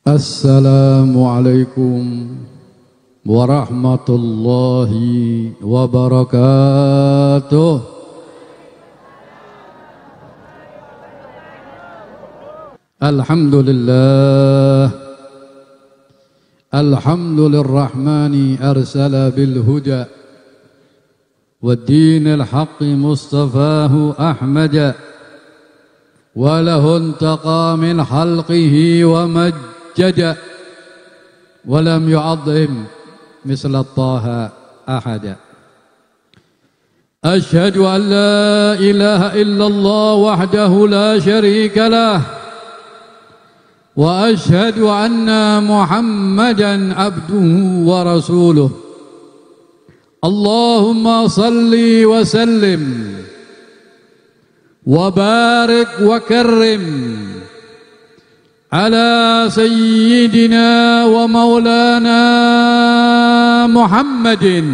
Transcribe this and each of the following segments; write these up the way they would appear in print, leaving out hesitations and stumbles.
Assalamualaikum warahmatullahi wabarakatuh. Alhamdulillah, alhamdulillahirrahmani arsala bil huda wad-din al-haqqi mustafahu ahmada wa lahu intaqa min halqihi wa majjada wa lam yu'azzim misla Taha ahada. Ashhadu an la ilaha illallah wahdahu la sharika lah wa ashhadu anna Muhammadan abduhu wa rasuluh. Allahumma salli wa sallim wa barik wa karrim ala sayyidina wa maulana Muhammadin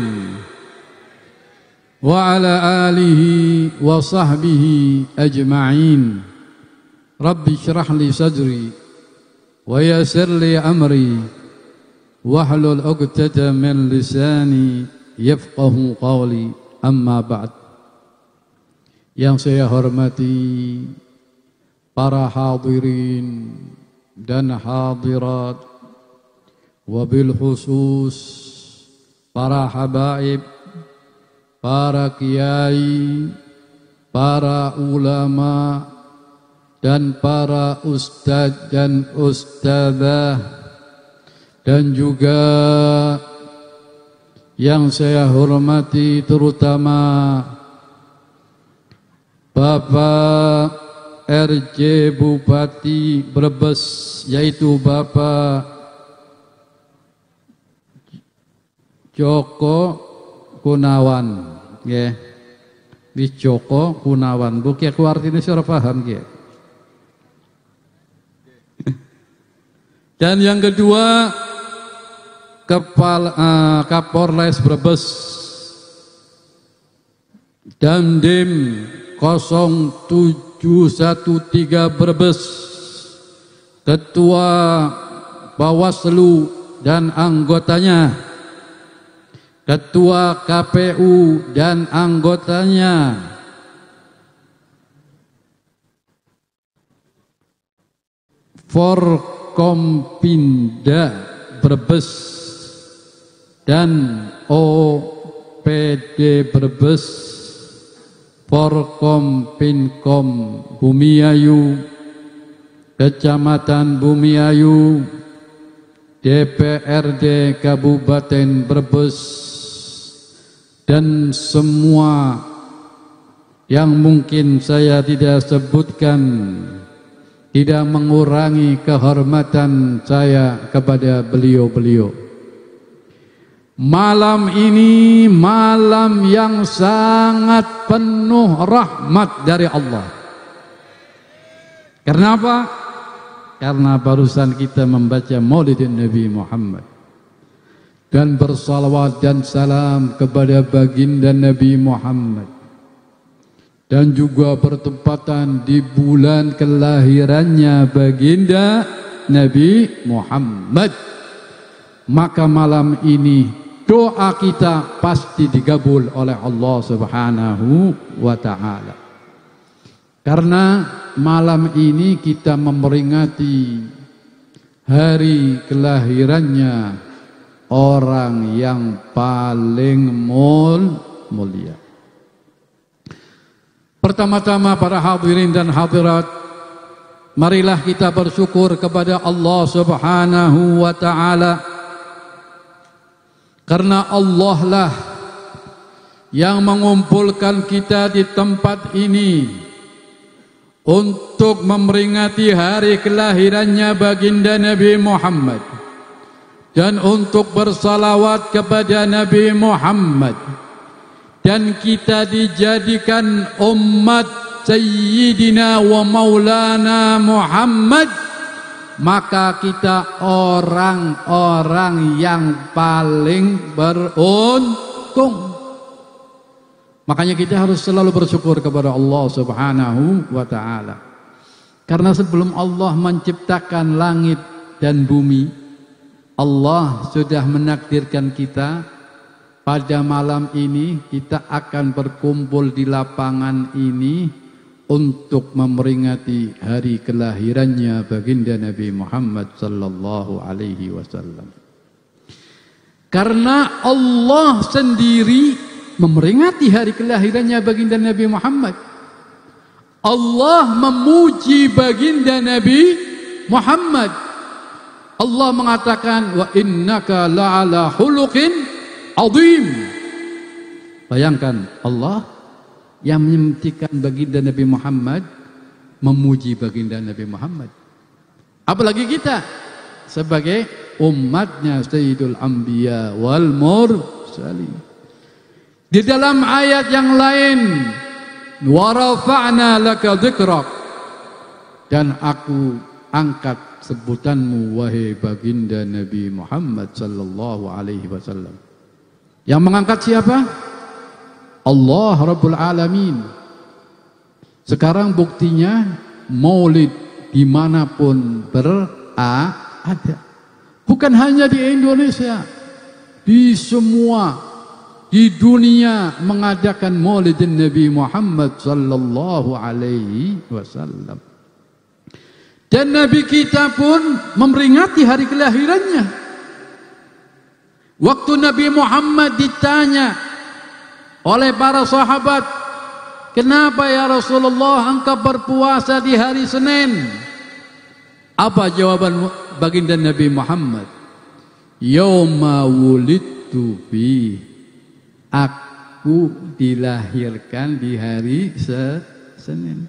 wa ala alihi wa sahbihi ajma'in. Rabbi shrah li sadri wa yassir li amri wahlul 'uqdatam min lisani yafqahu qawli. Amma ba'd. Yang saya hormati para hadirin dan hadirat, wabil khusus para habaib, para kiai, para ulama, dan para ustadz dan ustadzah, dan juga yang saya hormati terutama Bapak RJ Bupati Brebes, yaitu Bapak Joko Gunawan, ya, di Joko Gunawan. Bukan aku artinya saya paham, ya. Dan yang kedua, Kapolres Brebes, Dandim 0713 Brebes, Ketua Bawaslu dan anggotanya, Ketua KPU dan anggotanya, Forkompinda Brebes dan OPD Brebes, Forkompinkom Bumiayu, Kecamatan Bumiayu, DPRD Kabupaten Brebes, dan semua yang mungkin saya tidak sebutkan, tidak mengurangi kehormatan saya kepada beliau-beliau. Malam ini malam yang sangat penuh rahmat dari Allah. Kenapa? Karena barusan kita membaca Maulidin Nabi Muhammad dan bersalawat dan salam kepada baginda Nabi Muhammad, dan juga bertepatan di bulan kelahirannya baginda Nabi Muhammad. Maka malam ini doa kita pasti digabul oleh Allah Subhanahu wa ta'ala. Karena malam ini kita memperingati hari kelahirannya orang yang paling mulia. Pertama-tama para hadirin dan hadirat, marilah kita bersyukur kepada Allah Subhanahu wa ta'ala. Karena Allah lah yang mengumpulkan kita di tempat ini untuk memperingati hari kelahirannya baginda Nabi Muhammad dan untuk bersalawat kepada Nabi Muhammad, dan kita dijadikan umat Sayyidina wa Maulana Muhammad, maka kita orang-orang yang paling beruntung. Makanya kita harus selalu bersyukur kepada Allah Subhanahu wa ta'ala. Karena sebelum Allah menciptakan langit dan bumi, Allah sudah menakdirkan kita pada malam ini kita akan berkumpul di lapangan ini untuk memperingati hari kelahirannya baginda Nabi Muhammad sallallahu alaihi wasallam. Karena Allah sendiri memperingati hari kelahirannya baginda Nabi Muhammad. Allah memuji baginda Nabi Muhammad. Allah mengatakan wa innaka la'ala khuluqin azim. Bayangkan Allah yang menyemtikan baginda Nabi Muhammad memuji baginda Nabi Muhammad. Apalagi kita sebagai umatnya Sayyidul Anbiya wal Mursalin. Di dalam ayat yang lain, wa rafa'na laka dzikrak, dan aku angkat sebutanmu wahai baginda Nabi Muhammad sallallahu alaihi wasallam. Yang mengangkat siapa? Allah Rabbul Alamin. Sekarang buktinya maulid dimanapun berada. Bukan hanya di Indonesia, di semua di dunia mengadakan maulid Nabi Muhammad sallallahu alaihi wasallam. Dan Nabi kita pun memperingati hari kelahirannya. Waktu Nabi Muhammad ditanya oleh para sahabat, "Kenapa ya Rasulullah engkau berpuasa di hari Senin?" Apa jawaban baginda Nabi Muhammad? "Yauma wulidtu fi." Aku dilahirkan di hari Senin.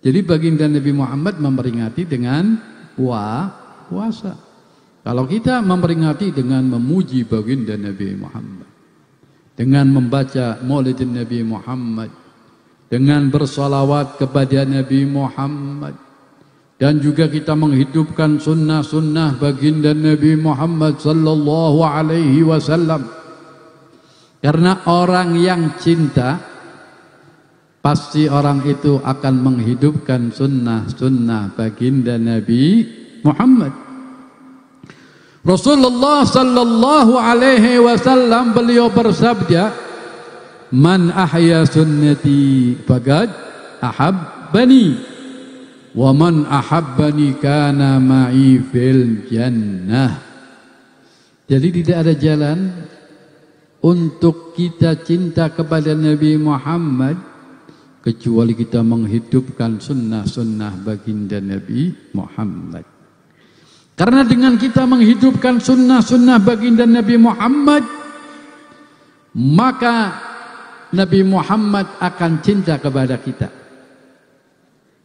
Jadi baginda Nabi Muhammad memperingati dengan puasa. Kalau kita memperingati dengan memuji baginda Nabi Muhammad, dengan membaca maulid Nabi Muhammad, dengan bersalawat kepada Nabi Muhammad, dan juga kita menghidupkan sunnah-sunnah baginda Nabi Muhammad sallallahu alaihi wasallam. Karena orang yang cinta, pasti orang itu akan menghidupkan sunnah-sunnah baginda Nabi Muhammad. Rasulullah sallallahu alaihi wasallam beliau bersabda, "Man ahya sunnati faqad ahabbani, wa man ahabbani kana ma'i fil jannah." Jadi tidak ada jalan untuk kita cinta kepada Nabi Muhammad kecuali kita menghidupkan sunnah-sunnah baginda Nabi Muhammad. Karena dengan kita menghidupkan sunnah-sunnah baginda Nabi Muhammad, maka Nabi Muhammad akan cinta kepada kita.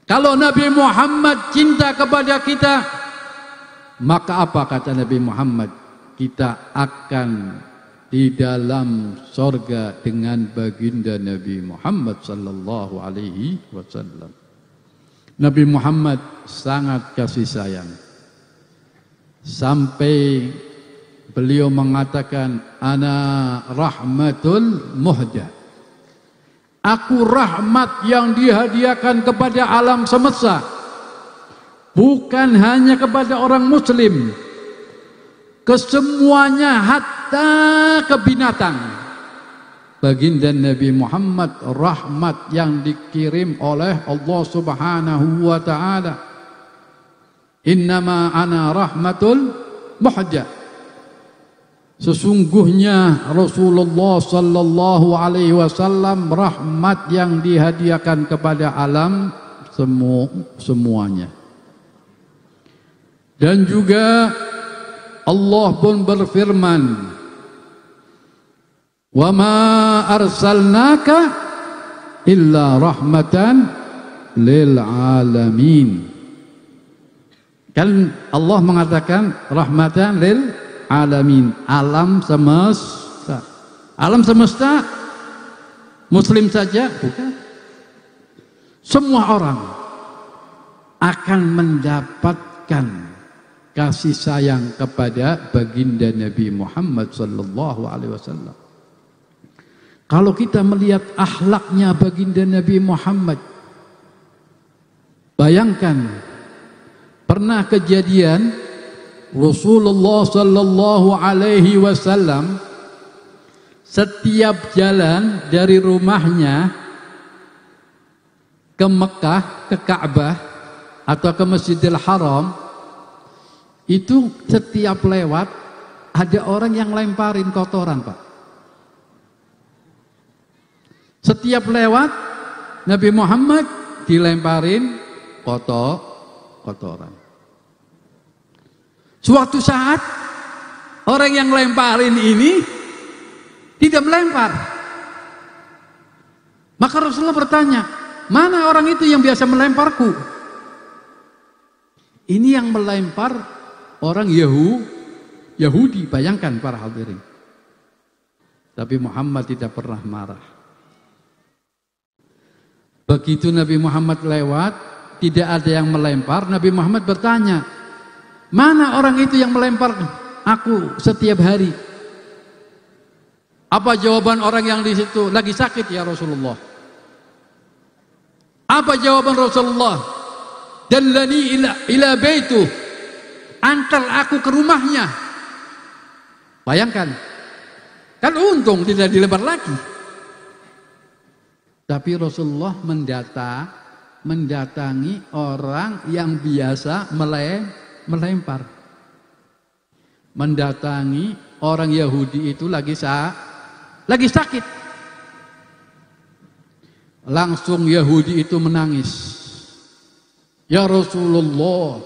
Kalau Nabi Muhammad cinta kepada kita, maka apa kata Nabi Muhammad? Kita akan di dalam sorga dengan baginda Nabi Muhammad sallallahu alaihi wasallam. Nabi Muhammad sangat kasih sayang sampai beliau mengatakan, "Ana rahmatul muhdah." Aku rahmat yang dihadiahkan kepada alam semesta, bukan hanya kepada orang muslim, kesemuanya, hatta ke binatang. Baginda Nabi Muhammad rahmat yang dikirim oleh Allah Subhanahu wa taala. Innama ana rahmatul muhdah. Sesungguhnya Rasulullah sallallahu alaihi wasallam rahmat yang dihadiahkan kepada alam semuanya. Dan juga Allah pun berfirman, "Wa ma arsalnaka illa rahmatan lil alamin." Kan Allah mengatakan rahmatan lil alamin, alam semesta. Alam semesta muslim saja? Bukan. Semua orang akan mendapatkan kasih sayang kepada baginda Nabi Muhammad sallallahu alaihi wasallam. Kalau kita melihat akhlaknya baginda Nabi Muhammad, bayangkan pernah kejadian Rasulullah sallallahu alaihi wasallam setiap jalan dari rumahnya ke Mekah, ke Ka'bah atau ke Masjidil Haram, itu setiap lewat ada orang yang lemparin kotoran, Pak. Setiap lewat Nabi Muhammad dilemparin kotoran. Suatu saat orang yang lemparin ini tidak melempar. Maka Rasulullah bertanya, mana orang itu yang biasa melemparku? Ini yang melempar orang Yahudi, bayangkan para hadirin. Tapi Muhammad tidak pernah marah. Begitu Nabi Muhammad lewat, tidak ada yang melempar, Nabi Muhammad bertanya, mana orang itu yang melempar aku setiap hari? Apa jawaban orang yang di situ? Lagi sakit ya Rasulullah. Apa jawaban Rasulullah? Dallani ila baitu. Antar aku ke rumahnya. Bayangkan. Kan untung tidak dilempar lagi. Tapi Rasulullah mendatangi orang yang biasa melempar. Mendatangi orang Yahudi itu lagi sakit. Langsung Yahudi itu menangis. Ya Rasulullah.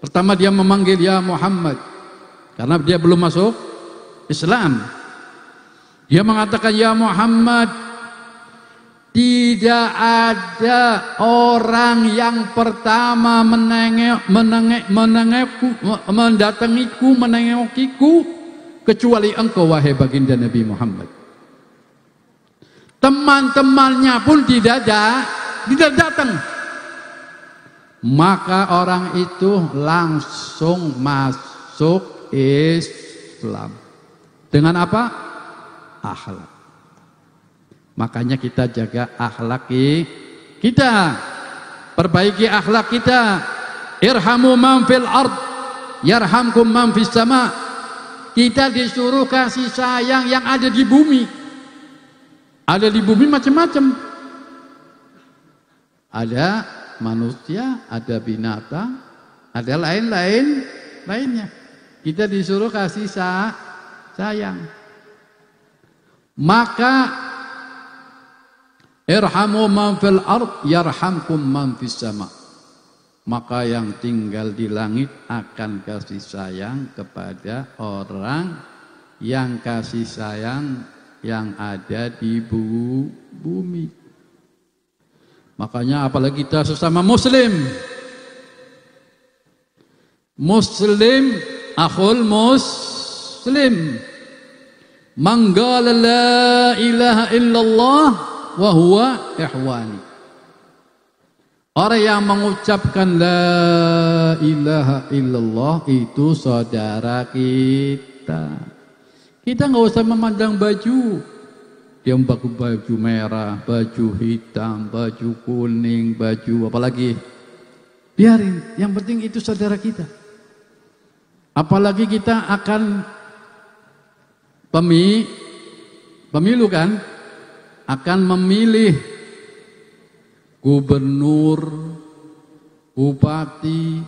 Pertama dia memanggil ya Muhammad. Karena dia belum masuk Islam. Dia mengatakan ya Muhammad. Tidak ada orang yang pertama menengokiku kecuali engkau wahai baginda Nabi Muhammad. Teman-temannya pun tidak datang. Maka orang itu langsung masuk Islam. Dengan apa? Akhlak. Makanya kita jaga akhlak kita. Perbaiki akhlak kita. Irhamu man fil ard yarhamkum man fis sama. Kita disuruh kasih sayang yang ada di bumi. Ada di bumi macam-macam. Ada manusia, ada binatang, ada lainnya. Kita disuruh kasih sayang. Maka irhamu man fil ard yarhamkum man fis sama. Maka yang tinggal di langit akan kasih sayang kepada orang yang kasih sayang yang ada di bumi. Makanya apalagi kita sesama muslim. Muslim akhul muslim. Man qala la ilaha illallah wa huwa ihwani. Orang yang mengucapkan la ilaha illallah itu saudara kita. Kita nggak usah memandang baju. Dia pakai baju merah, baju hitam, baju kuning, baju apalagi. Biarin, yang penting itu saudara kita. Apalagi kita akan pemilu kan? Akan memilih gubernur, bupati,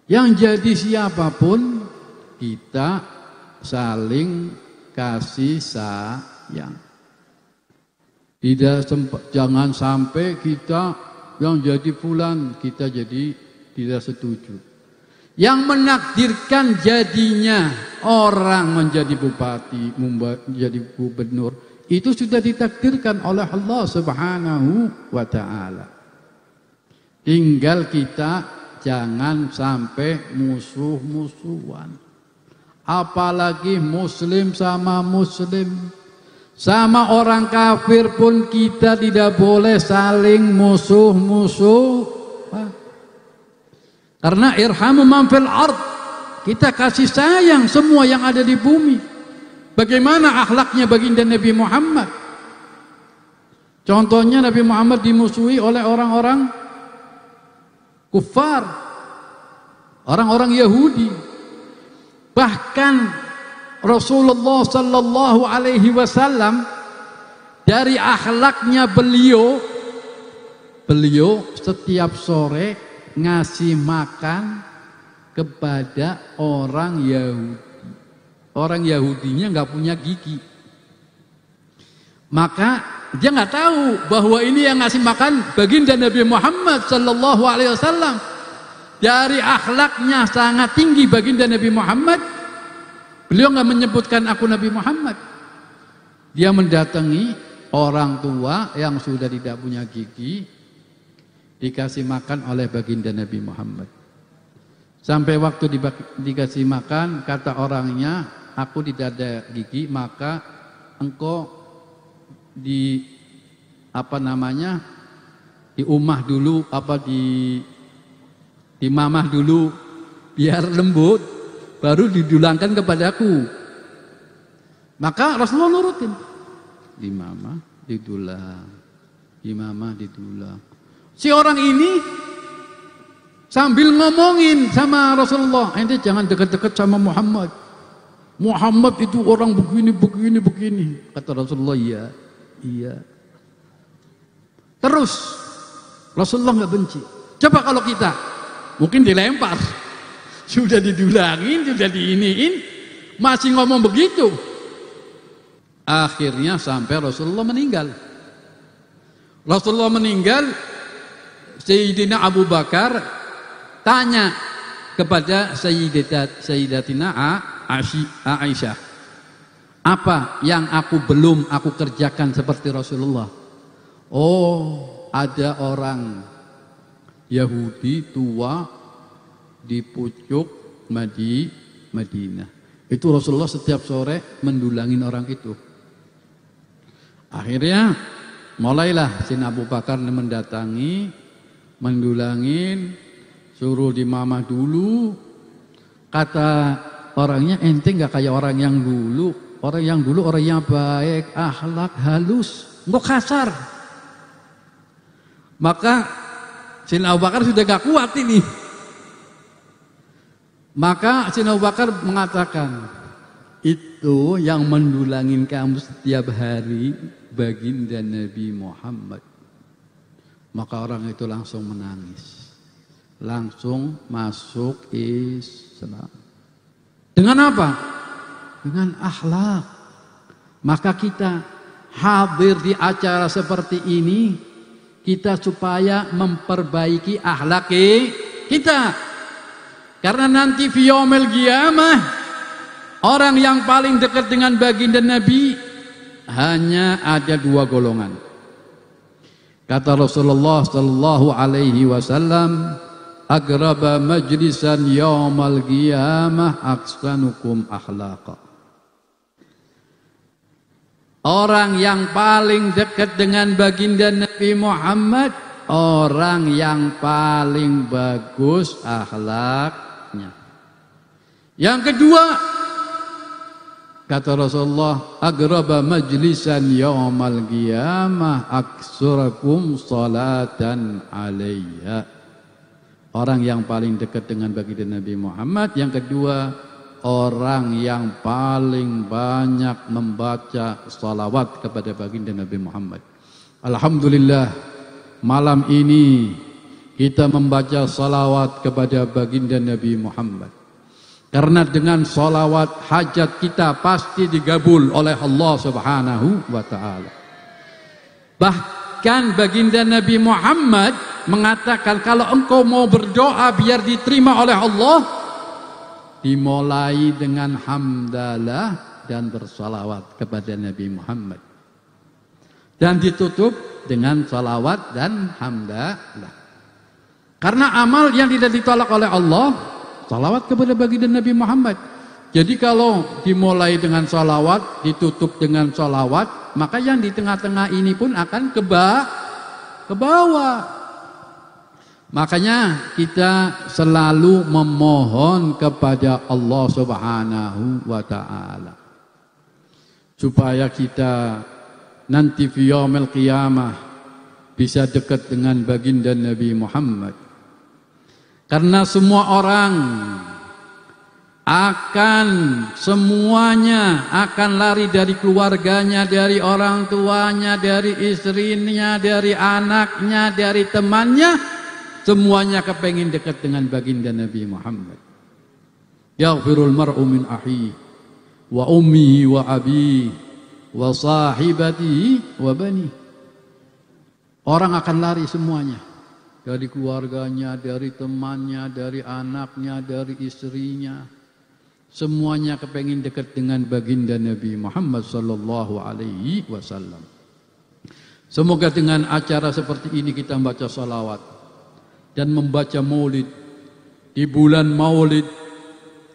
yang jadi siapapun kita saling kasih sayang. Jangan sampai kita yang jadi fulan kita jadi tidak setuju. Yang menakdirkan jadinya orang menjadi bupati, menjadi gubernur, itu sudah ditakdirkan oleh Allah Subhanahu wa ta'ala. Tinggal kita jangan sampai musuh-musuhan. Apalagi muslim sama muslim. Sama orang kafir pun kita tidak boleh saling musuh-musuhan. Karena irhamu man fil ard. Kita kasih sayang semua yang ada di bumi. Bagaimana akhlaknya baginda Nabi Muhammad? Contohnya Nabi Muhammad dimusuhi oleh orang-orang kufar, orang-orang Yahudi. Bahkan Rasulullah sallallahu alaihi wasallam dari akhlaknya beliau setiap sore ngasih makan kepada orang Yahudi. Orang Yahudinya nggak punya gigi, maka dia nggak tahu bahwa ini yang ngasih makan baginda Nabi Muhammad sallallahu alaihi wasallam. Dari akhlaknya sangat tinggi baginda Nabi Muhammad, beliau nggak menyebutkan aku Nabi Muhammad. Dia mendatangi orang tua yang sudah tidak punya gigi, dikasih makan oleh baginda Nabi Muhammad. Sampai waktu dikasih makan, kata orangnya, aku tidak ada gigi, maka engkau diumah dulu, dimamah dulu biar lembut, baru didulangkan kepadaku. Maka Rasulullah nurutin, dimamah didulang, dimamah didulang. Si orang ini sambil ngomongin sama Rasulullah, ente jangan dekat-dekat sama Muhammad. Muhammad itu orang begini. Kata Rasulullah, iya. Terus Rasulullah nggak benci. Coba kalau kita, mungkin dilempar, sudah didulangin, sudah diiniin, masih ngomong begitu. Akhirnya sampai Rasulullah meninggal. Sayyidina Abu Bakar tanya kepada Sayyidatina Aisyah, apa yang belum aku kerjakan seperti Rasulullah? Oh, ada orang Yahudi tua di pucuk Madinah. Itu Rasulullah setiap sore mendulangin orang itu. Akhirnya mulailah Sayyidina Abu Bakar mendatangi, mendulangin, suruh dimamah dulu. Kata orangnya, ente nggak kayak orang yang dulu. Orang yang dulu orangnya baik, akhlak halus, nggak kasar. Maka Sayyidina Abu Bakar sudah gak kuat ini. Maka Sayyidina Abu Bakar mengatakan, itu yang mendulangin kamu setiap hari baginda Nabi Muhammad. Maka orang itu langsung menangis, langsung masuk Islam. Dengan apa? Dengan akhlak. Maka kita hadir di acara seperti ini, kita supaya memperbaiki akhlak kita. Karena nanti fi yaumil qiyamah, orang yang paling dekat dengan baginda Nabi hanya ada dua golongan. Kata Rasulullah sallallahu alaihi wasallam, agraba majlisan yaumal qiyamah aksanukum akhlaqa. Orang yang paling dekat dengan baginda Nabi Muhammad, orang yang paling bagus akhlaknya. Yang kedua, kata Rasulullah, agraba majlisan yaumal qiyamah aksurakum salatan alaiha. Orang yang paling dekat dengan baginda Nabi Muhammad. Yang kedua, orang yang paling banyak membaca salawat kepada baginda Nabi Muhammad. Alhamdulillah, malam ini kita membaca salawat kepada baginda Nabi Muhammad. Karena dengan salawat hajat kita pasti digabul oleh Allah Subhanahu wa ta'ala. Bahkan baginda Nabi Muhammad mengatakan, kalau engkau mau berdoa biar diterima oleh Allah, dimulai dengan hamdalah dan bersalawat kepada Nabi Muhammad, dan ditutup dengan salawat dan hamdalah. Karena amal yang tidak ditolak oleh Allah, salawat kepada baginda Nabi Muhammad. Jadi kalau dimulai dengan salawat, ditutup dengan salawat, maka yang di tengah-tengah ini pun akan ke bawah. Makanya kita selalu memohon kepada Allah Subhanahu wa ta'ala supaya kita nanti fi yaumil qiyamah bisa dekat dengan baginda Nabi Muhammad. Karena semua orang semuanya akan lari dari keluarganya, dari orang tuanya, dari istrinya, dari anaknya, dari temannya. Semuanya kepengen dekat dengan baginda Nabi Muhammad. Yaghfirul mar'u min akhihi wa ummihi wa abihi wa sahibatihi wa bani. Orang akan lari semuanya. Dari keluarganya, dari temannya, dari anaknya, dari istrinya. Semuanya kepengen dekat dengan baginda Nabi Muhammad sallallahu alaihi wasallam. Semoga dengan acara seperti ini kita membaca salawat dan membaca maulid di bulan maulid.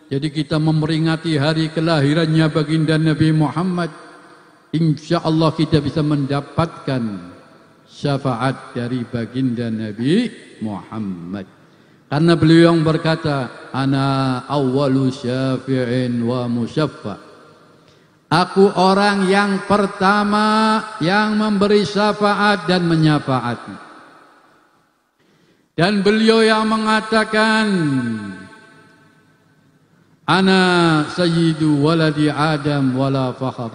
Jadi kita memperingati hari kelahirannya baginda Nabi Muhammad. Insya Allah kita bisa mendapatkan syafaat dari baginda Nabi Muhammad. Karena beliau yang berkata, ana awwalu syafi'in wa musyaffa. Aku orang yang pertama yang memberi syafaat dan menyafaati. Dan beliau yang mengatakan, ana sayyidu waladi Adam wala fakhar.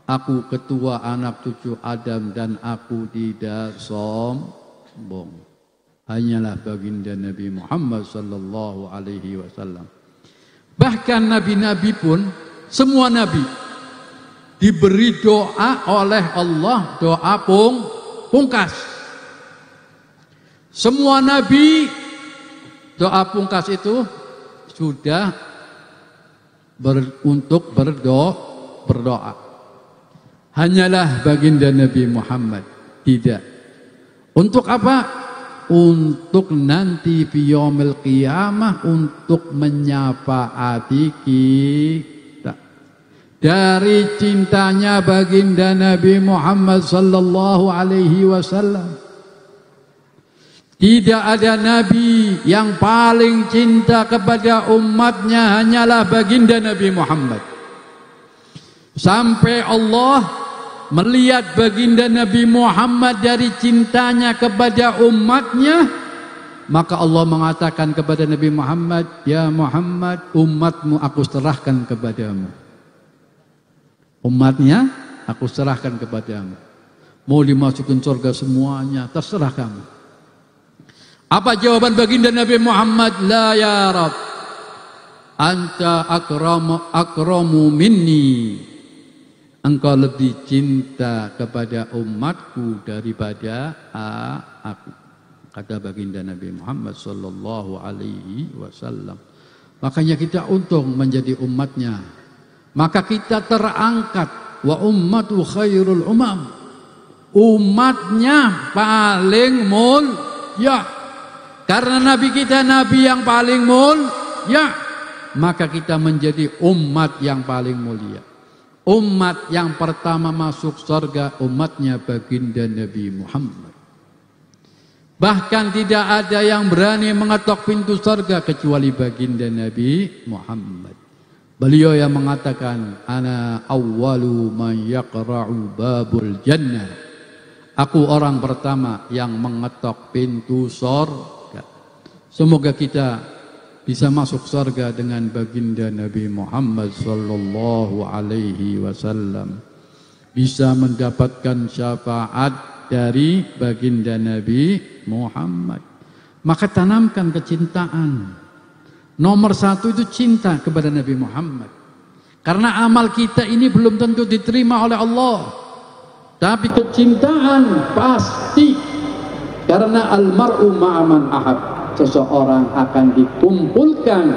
Aku ketua anak cucu Adam dan aku tidak sombong. Hanyalah baginda Nabi Muhammad sallallahu alaihi wasallam. Bahkan nabi-nabi pun, semua nabi diberi doa oleh Allah, doa pungkas. Semua nabi doa pungkas itu sudah untuk berdoa. Hanyalah baginda Nabi Muhammad tidak. Untuk apa? Untuk nanti fi yaumil qiyamah, untuk menyafaati kita. Dari cintanya baginda Nabi Muhammad sallallahu alaihi wasallam, tidak ada nabi yang paling cinta kepada umatnya, hanyalah baginda Nabi Muhammad. Sampai Allah melihat baginda Nabi Muhammad dari cintanya kepada umatnya, maka Allah mengatakan kepada Nabi Muhammad, ya Muhammad, umatmu aku serahkan kepadamu. Umatnya aku serahkan kepadamu. Mau dimasukin surga semuanya, terserah kamu. Apa jawaban baginda Nabi Muhammad? La ya Rab, anta akramu minni. Engkau lebih cinta kepada umatku daripada aku, kata baginda Nabi Muhammad sallallahu alaihi wasallam. Makanya kita untung menjadi umatnya. Maka kita terangkat, wa ummatu khairul umam. Umatnya paling mulia. Karena nabi kita nabi yang paling mulia, maka kita menjadi umat yang paling mulia. Umat yang pertama masuk surga, umatnya baginda Nabi Muhammad. Bahkan tidak ada yang berani mengetok pintu surga kecuali baginda Nabi Muhammad. Beliau yang mengatakan, ana awwalu man yaqra'u babul jannah. Aku orang pertama yang mengetok pintu surga. Semoga kita bisa masuk surga dengan baginda Nabi Muhammad sallallahu alaihi wasallam. Bisa mendapatkan syafaat dari baginda Nabi Muhammad. Maka tanamkan kecintaan. Nomor satu itu cinta kepada Nabi Muhammad. Karena amal kita ini belum tentu diterima oleh Allah. Tapi kecintaan pasti. Karena almar'u ma'aman ahab. Seseorang akan dikumpulkan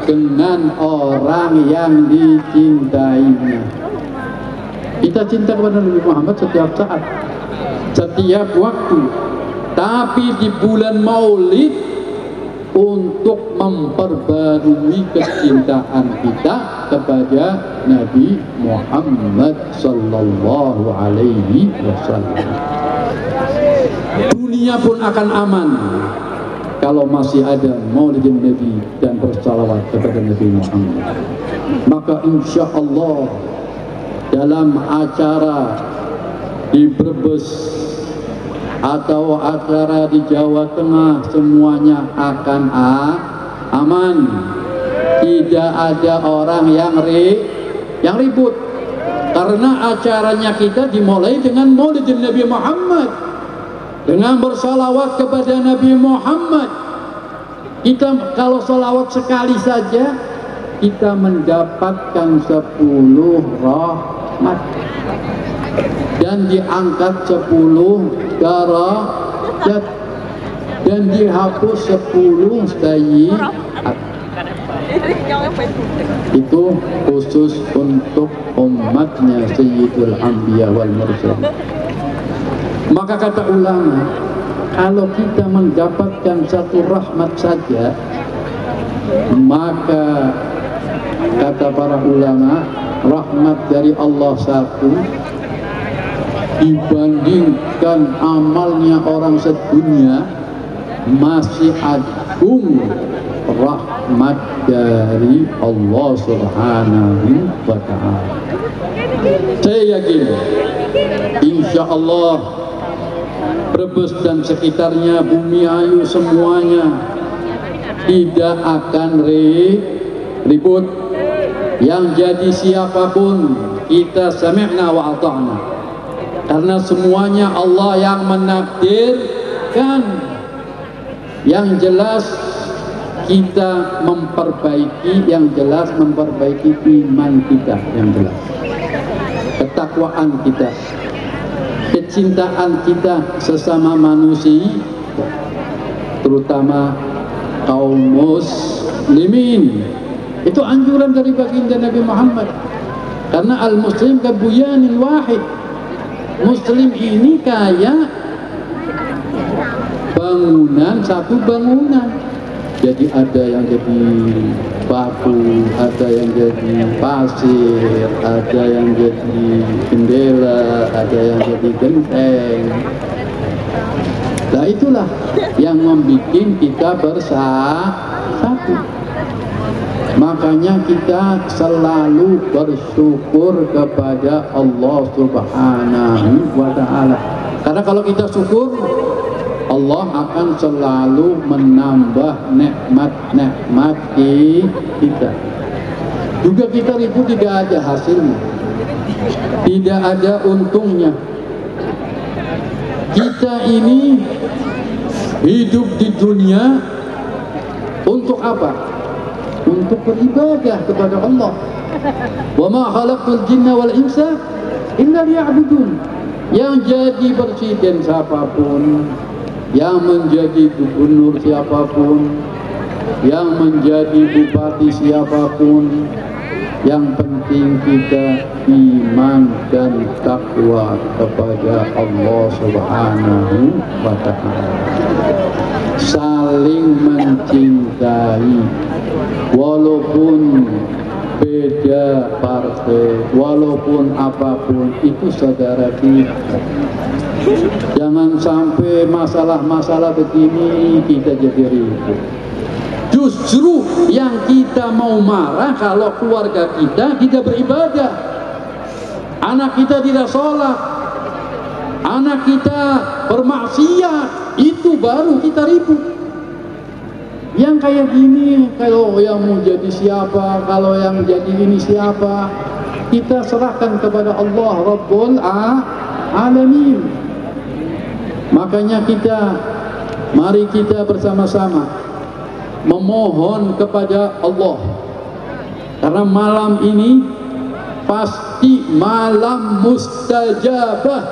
dengan orang yang dicintainya. Kita cinta kepada Nabi Muhammad setiap saat, setiap waktu. Tapi di bulan Maulid, untuk memperbarui kecintaan kita kepada Nabi Muhammad sallallahu alaihi wasallam. Dunia pun akan aman kalau masih ada maulidin Nabi dan bersalawat kepada Nabi Muhammad. Maka insya Allah dalam acara di Brebes atau acara di Jawa Tengah, semuanya akan aman. Tidak ada orang yang ribut, karena acaranya kita dimulai dengan Maulid Nabi Muhammad, dengan bersalawat kepada Nabi Muhammad. Kita kalau salawat sekali saja, kita mendapatkan 10 rahmat dan diangkat 10 derajat dan dihapus 10 sayyi'at. Itu khusus untuk umatnya Sayyidul Anbiya wal Mursalin. Maka kata ulama, kalau kita mendapatkan satu rahmat saja, maka kata para ulama, rahmat dari Allah satu dibandingkan amalnya orang sedunia masih agung rahmat dari Allah Subhanahu wa ta'ala. Saya yakin insya Allah Brebes dan sekitarnya, Bumi Ayu semuanya tidak akan ribut. Yang jadi siapapun kita sami'na wa ata'na, karena semuanya Allah yang menakdirkan. Yang jelas kita memperbaiki, yang jelas memperbaiki iman kita, yang jelas ketakwaan kita, kecintaan kita sesama manusia, terutama kaum muslimin. Itu anjuran dari baginda Nabi Muhammad, karena al-muslim kabunyanin wahid. Muslim ini kayak bangunan, satu bangunan. Jadi ada yang jadi batu, ada yang jadi pasir, ada yang jadi jendela, ada yang jadi genteng. Nah itulah yang membuat kita bersatu. Makanya kita selalu bersyukur kepada Allah Subhanahu wa ta'ala. Karena kalau kita syukur, Allah akan selalu menambah nikmat-nikmat kita. Juga kita ribut tidak ada hasilnya, tidak ada untungnya. Kita ini hidup di dunia untuk apa? Untuk beribadah kepada Allah. Wa ma khalaqtul jinna wal insa illa liya'budun. Yang jadi presiden siapapun, yang menjadi gubernur siapapun, yang menjadi bupati siapapun, yang penting kita iman dan takwa kepada Allah Subhanahu wa ta'ala. Saling mencintai walaupun beda partai, walaupun apapun, itu saudara kita. Jangan sampai masalah-masalah begini kita jadi ribut. Justru yang kita mau marah kalau keluarga kita tidak beribadah, anak kita tidak sholat, anak kita bermaksiat, itu baru kita ribut. Yang kayak gini, kalau yang mau jadi siapa, kalau yang jadi ini siapa, kita serahkan kepada Allah Rabbul Alamin. Makanya mari kita bersama-sama memohon kepada Allah, karena malam ini pasti malam mustajabah,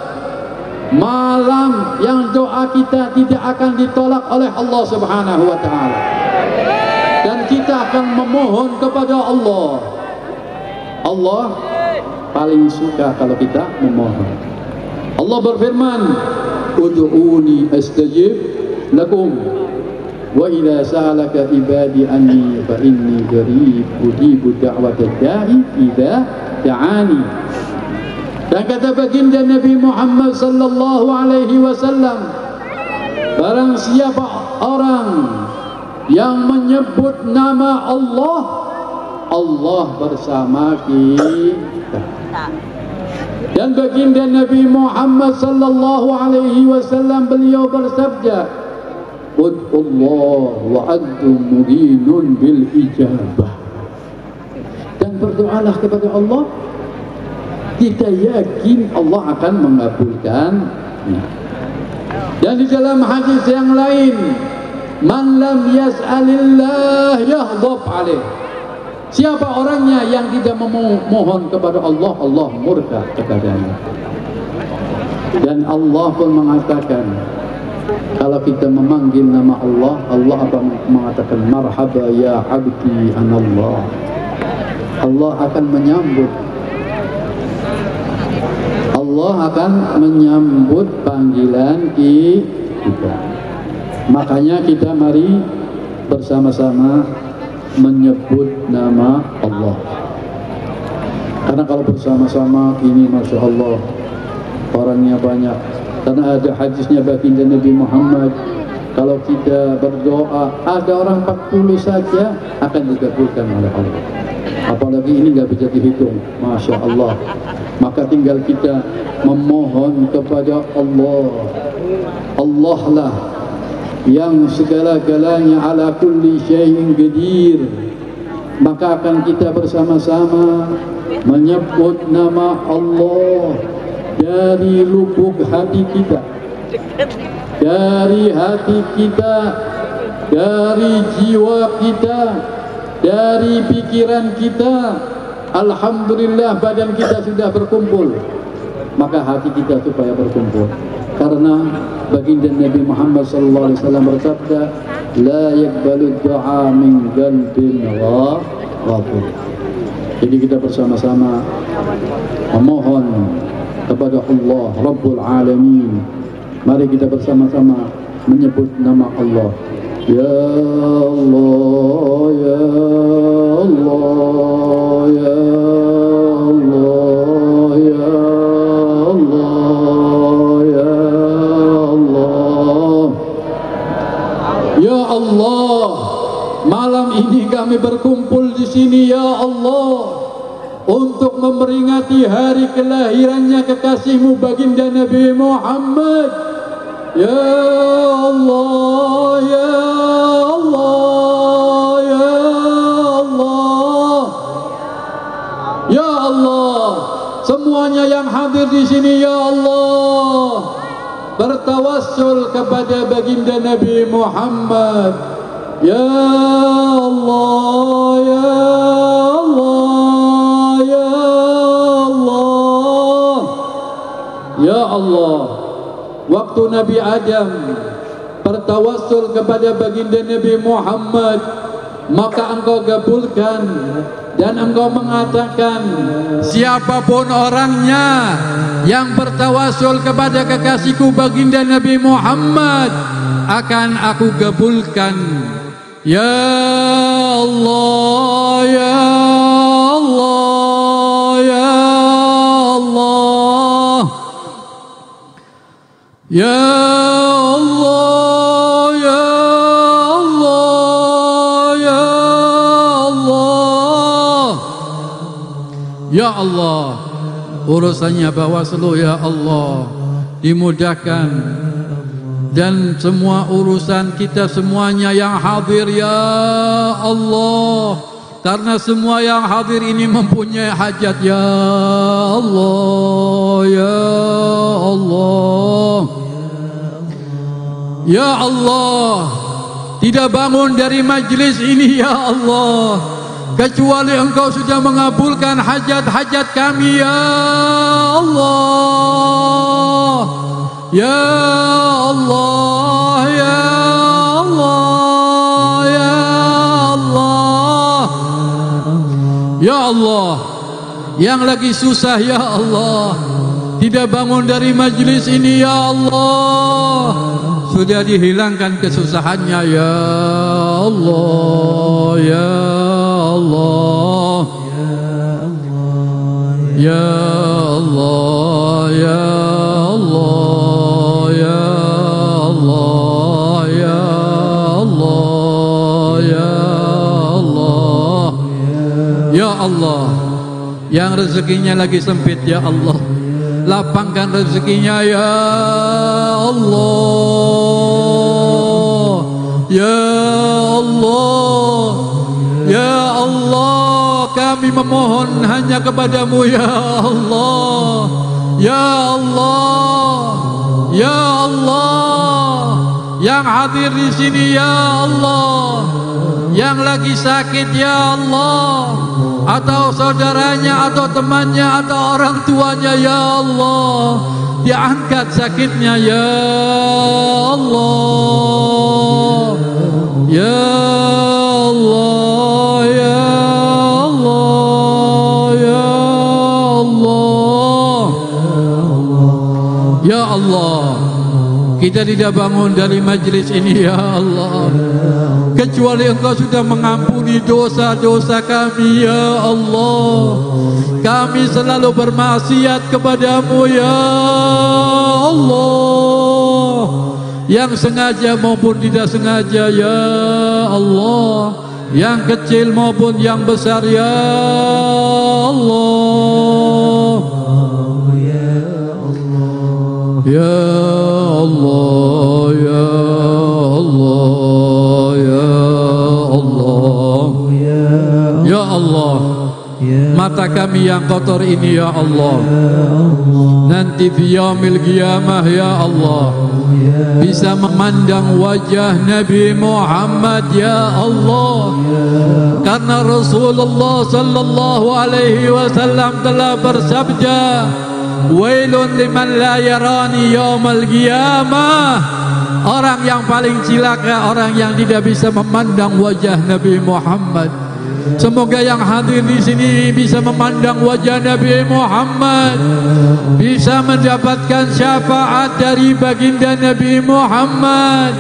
malam yang doa kita tidak akan ditolak oleh Allah Subhanahu wa ta'ala. Dan kita akan memohon kepada Allah. Allah paling suka kalau kita memohon. Allah berfirman, ud'uni astajib lakum wa idza sa'alaka ibadi anni fa inni qarib ujibu da'watad da'i idza da'ani. Dan kata baginda Nabi Muhammad sallallahu alaihi wasallam, barang siapa orang yang menyebut nama Allah, Allah bersama kita. Dan baginda Nabi Muhammad sallallahu alaihi wasallam beliau bersabda, "Ud'ullah wa antum mudinun bil ijabah." Dan berdoalah kepada Allah, kita yakin Allah akan mengabulkan. Dan di dalam hadis yang lain, "Man lam yas'alillah yaghdab alaih." Siapa orangnya yang tidak memohon kepada Allah, Allah murka kepadanya. Dan Allah pun mengatakan, kalau kita memanggil nama Allah, Allah akan mengatakan, "Marhaba ya abdi anallah." Allah akan menyambut. Allah akan menyambut panggilan kita. Makanya kita mari bersama-sama menyebut nama Allah. Karena kalau bersama-sama ini Masya Allah orangnya banyak. Karena ada hadisnya baginda Nabi Muhammad, kalau kita berdoa ada orang 40 saja akan dikabulkan oleh Allah. Apalagi ini nggak bisa dihitung, Masya Allah. Maka tinggal kita memohon kepada Allah. Allah lah yang segala-galanya, ala kulli syai'in qadir. Maka akan kita bersama-sama menyebut nama Allah dari lubuk hati kita, dari hati kita, dari jiwa kita, dari pikiran kita. Alhamdulillah badan kita sudah berkumpul, maka hati kita supaya berkumpul. Karena baginda Nabi Muhammad SAW bersabda, "La yakbalu du'a min qalbin ghafil." Jadi kita bersama-sama memohon kepada Allah Rabbul Alamin. Mari kita bersama-sama menyebut nama Allah. Ya Allah, Ya Allah, Ya Allah, Ya Allah, Ya Allah. Ya Allah, malam ini kami berkumpul di sini ya Allah untuk memperingati hari kelahirannya kekasihmu baginda Nabi Muhammad. Ya Allah, Ya Allah, Ya Allah, Ya Allah. Semuanya yang hadir di sini ya Allah bertawassul kepada baginda Nabi Muhammad. Ya Allah, Ya Allah, Ya Allah, Ya Allah. Waktu Nabi Adam bertawassul kepada baginda Nabi Muhammad, maka engkau kabulkan dan engkau mengatakan, siapapun orangnya yang bertawassul kepada kekasihku baginda Nabi Muhammad akan aku kabulkan. Ya Allah, Ya Allah, Ya Allah, Ya Allah, Ya Allah, Ya Allah, Ya Allah. Urusannya Bawaslu ya Allah dimudahkan, dan semua urusan kita semuanya yang hadir ya Allah, karena semua yang hadir ini mempunyai hajat ya Allah, ya Allah, ya Allah. Tidak bangun dari majlis ini ya Allah kecuali engkau sudah mengabulkan hajat-hajat kami ya Allah, ya Allah, ya Allah, ya Allah, ya Allah. Yang lagi susah ya Allah tidak bangun dari majlis ini ya Allah, sudah dihilangkan kesusahannya ya Allah, ya Allah, ya Allah, ya Allah, ya Allah, ya Allah, ya Allah, ya Allah. Yang rezekinya lagi sempit ya Allah, lapangkan rezekinya ya Allah, ya Allah, ya Allah, kami memohon hanya kepadamu ya Allah, ya Allah, ya Allah, yang hadir di sini ya Allah, yang lagi sakit ya Allah, atau saudaranya atau temannya atau orang tuanya ya Allah, diangkat sakitnya ya Allah, ya Allah, ya Allah, ya Allah, ya Allah. Kita tidak bangun dari majlis ini ya Allah kecuali Engkau sudah mengampuni dosa-dosa kami ya Allah. Kami selalu bermaksiat kepadamu ya Allah, yang sengaja maupun tidak sengaja ya Allah, yang kecil maupun yang besar ya Allah, ya Allah, ya Allah, ya Allah, ya Allah. Mata kami yang kotor ini ya Allah, nanti di yaumil qiyamah ya Allah bisa memandang wajah Nabi Muhammad ya Allah, karena Rasulullah sallallahu alaihi wasallam telah bersabda, wailun liman la yarani yaumal qiyamah. Orang yang paling cilaka orang yang tidak bisa memandang wajah Nabi Muhammad. Semoga yang hadir di sini bisa memandang wajah Nabi Muhammad, bisa mendapatkan syafaat dari baginda Nabi Muhammad,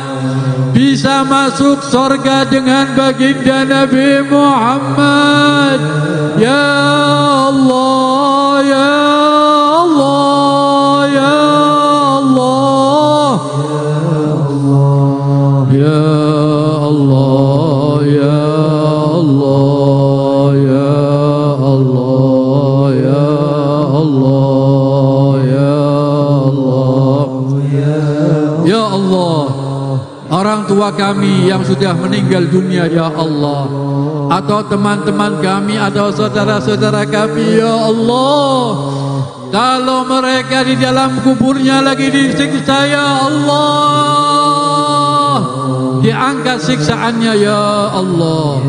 bisa masuk surga dengan baginda Nabi Muhammad. Ya Allah, ya Allah, ya Allah, ya Allah, ya Allah, ya Allah, ya Allah, ya Allah, ya Allah. Orang tua kami yang sudah meninggal dunia ya Allah, atau teman-teman kami atau saudara-saudara kami ya Allah, kalau mereka di dalam kuburnya lagi disiksa ya Allah, diangkat siksaannya ya Allah,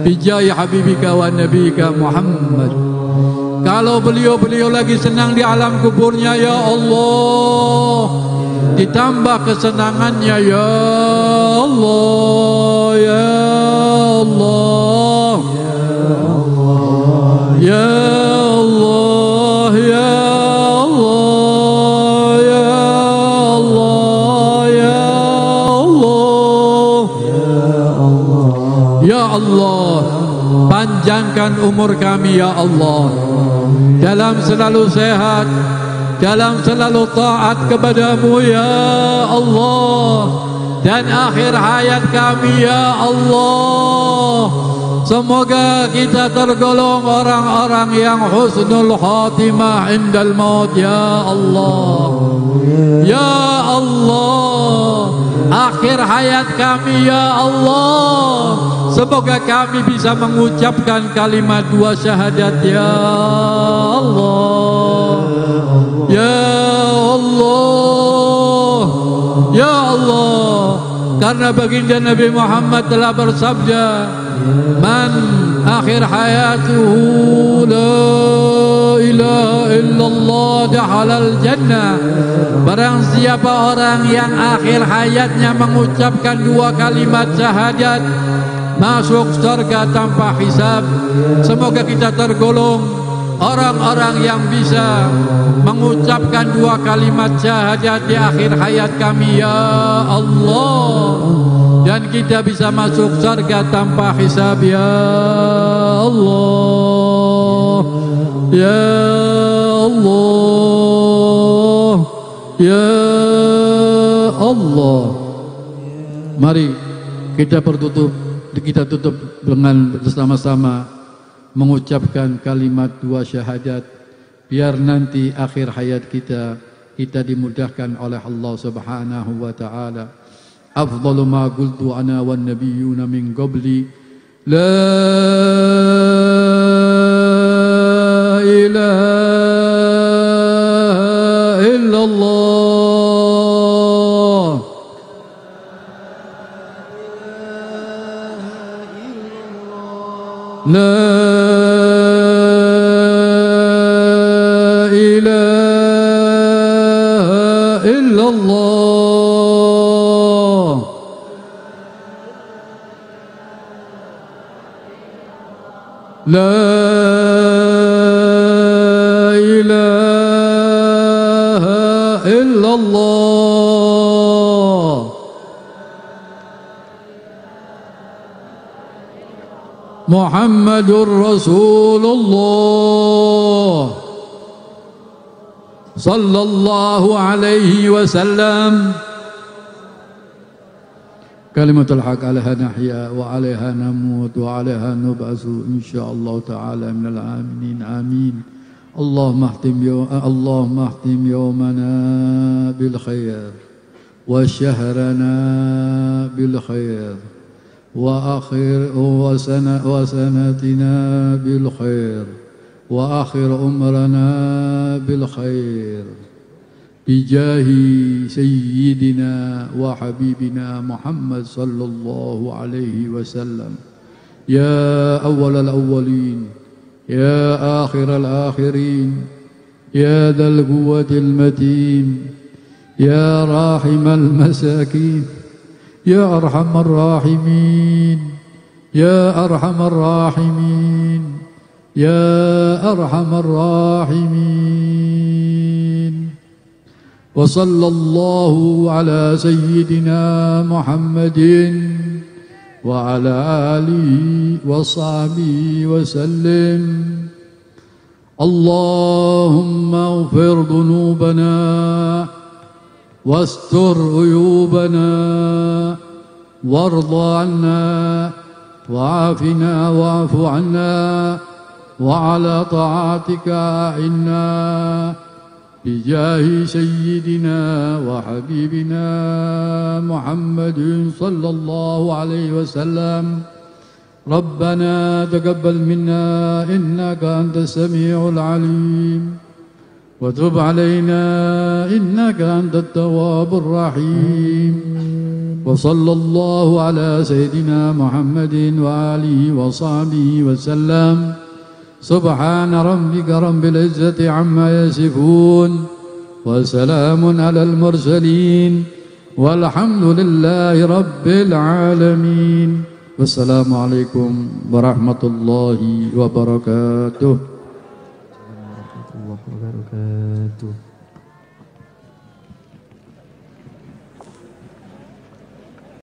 bijaya habibika wa nabika Muhammad. Kalau beliau-beliau lagi senang di alam kuburnya ya Allah, ditambah kesenangannya ya Allah, ya Allah, ya Allah, ya Allah, ya Allah, ya Allah, ya Allah. Panjangkan umur kami ya Allah, dalam selalu sehat, dalam selalu taat kepadamu ya Allah, dan akhir hayat kami ya Allah, semoga kita tergolong orang-orang yang husnul khatimah indal maut ya Allah, ya Allah. Akhir hayat kami ya Allah, semoga kami bisa mengucapkan kalimat dua syahadat ya Allah, ya Allah, ya Allah. Karena baginda Nabi Muhammad telah bersabda, man akhir hayatuhu la ilaha illallah dakhalal jannah. Barang siapa orang yang akhir hayatnya mengucapkan dua kalimat syahadat, masuk surga tanpa hisab. Semoga kita tergolong orang-orang yang bisa mengucapkan dua kalimat syahadat di akhir hayat kami ya Allah, dan kita bisa masuk surga tanpa hisab ya Allah, ya Allah, ya Allah. Mari kita tutup dengan bersama-sama mengucapkan kalimat dua syahadat biar nanti akhir hayat kita dimudahkan oleh Allah Subhanahu wa taala. Afdalu ma qultu ana wan nabiyyuna min qabli la ilaha illallah la ilaha illallah la ilaha illallah Muhammadur Rasulullah sallallahu alaihi wasallam. Kalimatul haq alaiha nahya wa alaiha namut wa alaiha nub'asu insyaallah ta'ala minal aminin amin. Allahumma ahtim yawmana bil khair wa shahrana bil khair wa akhir wa sanatina bil khair wa akhir umrana bil khair bijahi sayyidina wa habibina Muhammad sallallahu alaihi wasallam. Ya awwal al-awwalin, ya akhir al-akhirin, ya dhal quwwatil matin, ya rahim al-masakin, ya arhamar rahimin, ya arhamar rahimin, ya arhamar rahimin. وصلى الله على سيدنا محمد وعلى آله وصحبه وسلم. اللهم اغفر ذنوبنا واستر عيوبنا وارض عنا وعافنا واعف عنا وعلى طاعتك أعنا بجاه سيدنا وحبيبنا محمد صلى الله عليه وسلم. ربنا تقبل منا إنك أنت السميع العليم وتب علينا إنك أنت التواب الرحيم. وصلى الله على سيدنا محمد وآله وصحبه وسلم. سبحان ربك رب العزة عما يصفون وسلام على المرسلين والحمد لله رب العالمين. والسلام عليكم ورحمة الله وبركاته.